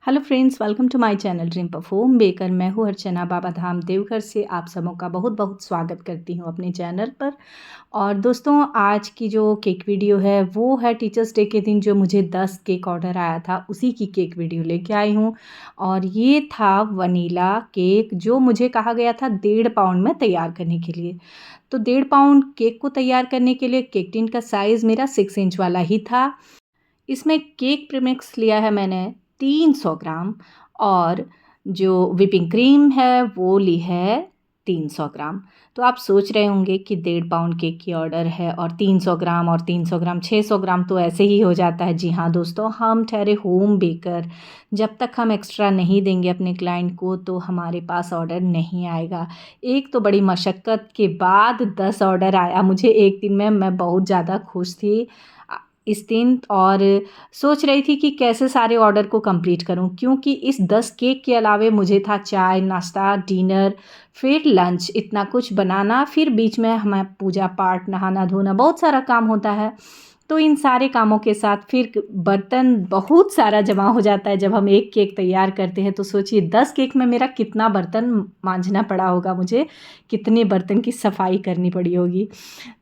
Hello friends, welcome to my channel dream of home baker. मैं हूँ अर्चना बाबा धाम देवघर से। आप सबों का बहुत बहुत स्वागत करती हूँ अपने चैनल पर। और दोस्तों, आज की जो केक वीडियो है वो है टीचर्स डे के दिन जो मुझे 10 केक ऑर्डर आया था, उसी की केक वीडियो लेके आई हूँ। और ये था वनीला केक जो मुझे कहा गया था 1.5 पाउंड में तैयार करने के लिए। तो 1.5 पाउंड केक को तैयार करने के लिए केक टिन का साइज़ मेरा 6 इंच वाला ही था। इसमें केक प्रीमिक्स लिया है मैंने 300 ग्राम, और जो व्हिपिंग क्रीम है वो ली है 300 ग्राम। तो आप सोच रहे होंगे कि 1.5 पाउंड केक की ऑर्डर है और 300 ग्राम और 300 ग्राम 600 ग्राम तो ऐसे ही हो जाता है। जी हाँ दोस्तों, हम ठहरे होम बेकर। जब तक हम एक्स्ट्रा नहीं देंगे अपने क्लाइंट को तो हमारे पास ऑर्डर नहीं आएगा। एक तो बड़ी मशक्क़त के बाद 10 ऑर्डर आया मुझे एक दिन में। मैं बहुत ज़्यादा खुश थी इस दिन, और सोच रही थी कि कैसे सारे ऑर्डर को कंप्लीट करूं, क्योंकि इस 10 केक के अलावे मुझे था चाय नाश्ता डिनर फिर लंच, इतना कुछ बनाना, फिर बीच में हमें पूजा पाठ नहाना धोना बहुत सारा काम होता है। तो इन सारे कामों के साथ फिर बर्तन बहुत सारा जमा हो जाता है जब हम एक केक तैयार करते हैं। तो सोचिए 10 केक में मेरा कितना बर्तन मांजना पड़ा होगा, मुझे कितने बर्तन की सफाई करनी पड़ी होगी।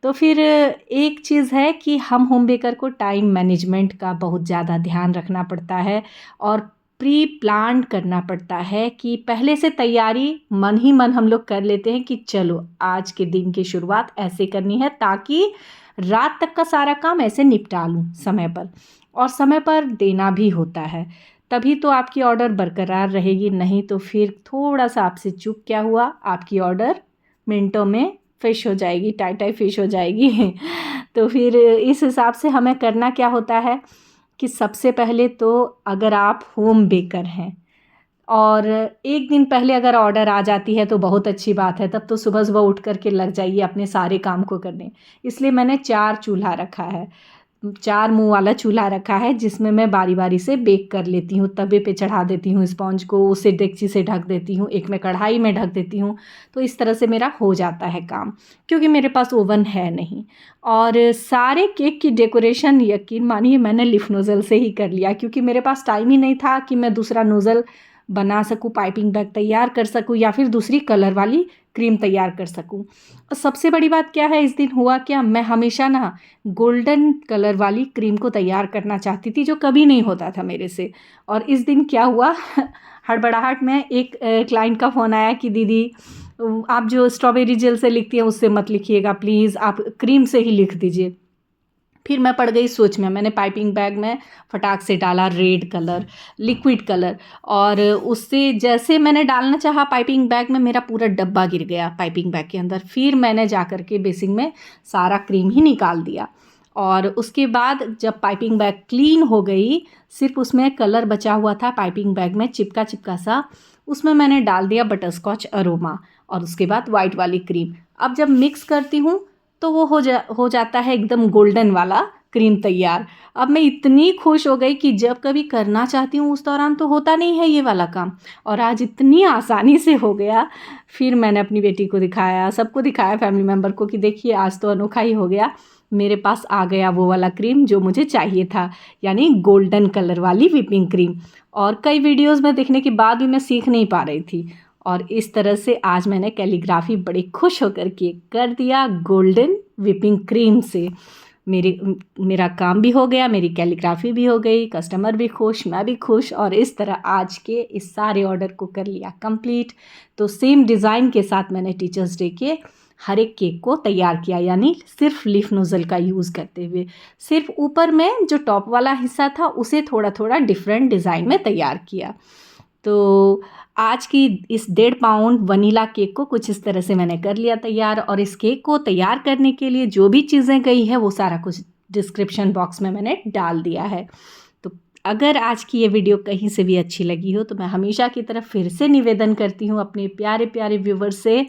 तो फिर एक चीज़ है कि हम होम बेकर को टाइम मैनेजमेंट का बहुत ज़्यादा ध्यान रखना पड़ता है और प्री प्लान करना पड़ता है कि पहले से तैयारी मन ही मन हम लोग कर लेते हैं कि चलो आज के दिन की शुरुआत ऐसे करनी है ताकि रात तक का सारा काम ऐसे निपटा लूँ समय पर, और समय पर देना भी होता है। तभी तो आपकी ऑर्डर बरकरार रहेगी, नहीं तो फिर थोड़ा सा आपसे चूक क्या हुआ, आपकी ऑर्डर मिनटों में फिश हो जाएगी, टाई टाई फिश हो जाएगी। तो फिर इस हिसाब से हमें करना क्या होता है कि सबसे पहले तो अगर आप होम बेकर हैं और एक दिन पहले अगर ऑर्डर आ जाती है तो बहुत अच्छी बात है, तब तो सुबह सुबह उठ कर के लग जाइए अपने सारे काम को करने। इसलिए मैंने 4 चूल्हा रखा है, 4 मुंह वाला चूल्हा रखा है जिसमें मैं बारी बारी से बेक कर लेती हूँ। तवे पे चढ़ा देती हूँ स्पॉन्ज को, उसे डेगची से ढक देती हूँ, एक में कढ़ाई में ढक देती हूँ। तो इस तरह से मेरा हो जाता है काम, क्योंकि मेरे पास ओवन है नहीं। और सारे केक की डेकोरेशन यकीन मानिए मैंने लिफ नोज़ल से ही कर लिया, क्योंकि मेरे पास टाइम ही नहीं था कि मैं दूसरा नोज़ल बना सकूँ, पाइपिंग बैग तैयार कर सकूँ या फिर दूसरी कलर वाली क्रीम तैयार कर सकूँ। और सबसे बड़ी बात क्या है, इस दिन हुआ क्या, मैं हमेशा ना गोल्डन कलर वाली क्रीम को तैयार करना चाहती थी जो कभी नहीं होता था मेरे से। और इस दिन क्या हुआ हड़बड़ाहट में एक क्लाइंट का फ़ोन आया कि दीदी आप जो स्ट्रॉबेरी जेल से लिखती हैं उससे मत लिखिएगा प्लीज़, आप क्रीम से ही लिख दीजिए। फिर मैं पड़ गई सोच में, मैंने पाइपिंग बैग में फटाक से डाला रेड कलर, लिक्विड कलर, और उससे जैसे मैंने डालना चाहा पाइपिंग बैग में मेरा पूरा डब्बा गिर गया पाइपिंग बैग के अंदर। फिर मैंने जा कर के बेसिन में सारा क्रीम ही निकाल दिया, और उसके बाद जब पाइपिंग बैग क्लीन हो गई, सिर्फ उसमें कलर बचा हुआ था पाइपिंग बैग में चिपका चिपका सा, उसमें मैंने डाल दिया बटरस्कॉच अरोमा और उसके बाद वाइट वाली क्रीम। अब जब मिक्स करती हूँ तो वो हो जाता है एकदम गोल्डन वाला क्रीम तैयार। अब मैं इतनी खुश हो गई कि जब कभी करना चाहती हूँ उस दौरान तो होता नहीं है ये वाला काम, और आज इतनी आसानी से हो गया। फिर मैंने अपनी बेटी को दिखाया, सबको दिखाया फैमिली मेम्बर को कि देखिए आज तो अनोखा ही हो गया, मेरे पास आ गया वो वाला क्रीम जो मुझे चाहिए था, यानी गोल्डन कलर वाली व्हिपिंग क्रीम। और कई वीडियोस में देखने के बाद भी मैं सीख नहीं पा रही थी, और इस तरह से आज मैंने कैलीग्राफी बड़ी खुश होकर के कर दिया गोल्डन व्हिपिंग क्रीम से। मेरा काम भी हो गया, मेरी कैलीग्राफी भी हो गई, कस्टमर भी खुश, मैं भी खुश, और इस तरह आज के इस सारे ऑर्डर को कर लिया कंप्लीट। तो सेम डिज़ाइन के साथ मैंने टीचर्स डे के हर एक केक को तैयार किया, यानी सिर्फ लीफ नोज़ल का यूज़ करते हुए। सिर्फ ऊपर में जो टॉप वाला हिस्सा था उसे थोड़ा थोड़ा डिफरेंट डिज़ाइन में तैयार किया। तो आज की इस 1.5 पाउंड वनीला केक को कुछ इस तरह से मैंने कर लिया तैयार, और इस केक को तैयार करने के लिए जो भी चीज़ें गई है वो सारा कुछ डिस्क्रिप्शन बॉक्स में मैंने डाल दिया है। तो अगर आज की ये वीडियो कहीं से भी अच्छी लगी हो तो मैं हमेशा की तरह फिर से निवेदन करती हूँ अपने प्यारे प्यारे व्यूवर्स से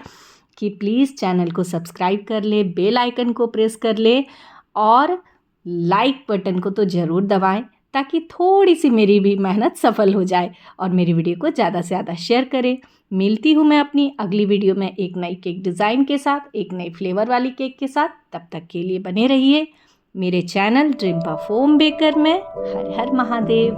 कि प्लीज़ चैनल को सब्सक्राइब कर ले, बेल आइकन को प्रेस कर ले, और लाइक बटन को तो ज़रूर दबाएं ताकि थोड़ी सी मेरी भी मेहनत सफल हो जाए, और मेरी वीडियो को ज़्यादा से ज़्यादा शेयर करें। मिलती हूँ मैं अपनी अगली वीडियो में एक नई केक डिज़ाइन के साथ, एक नई फ्लेवर वाली केक के साथ। तब तक के लिए बने रहिए मेरे channel dream of home baker में। हर हर महादेव।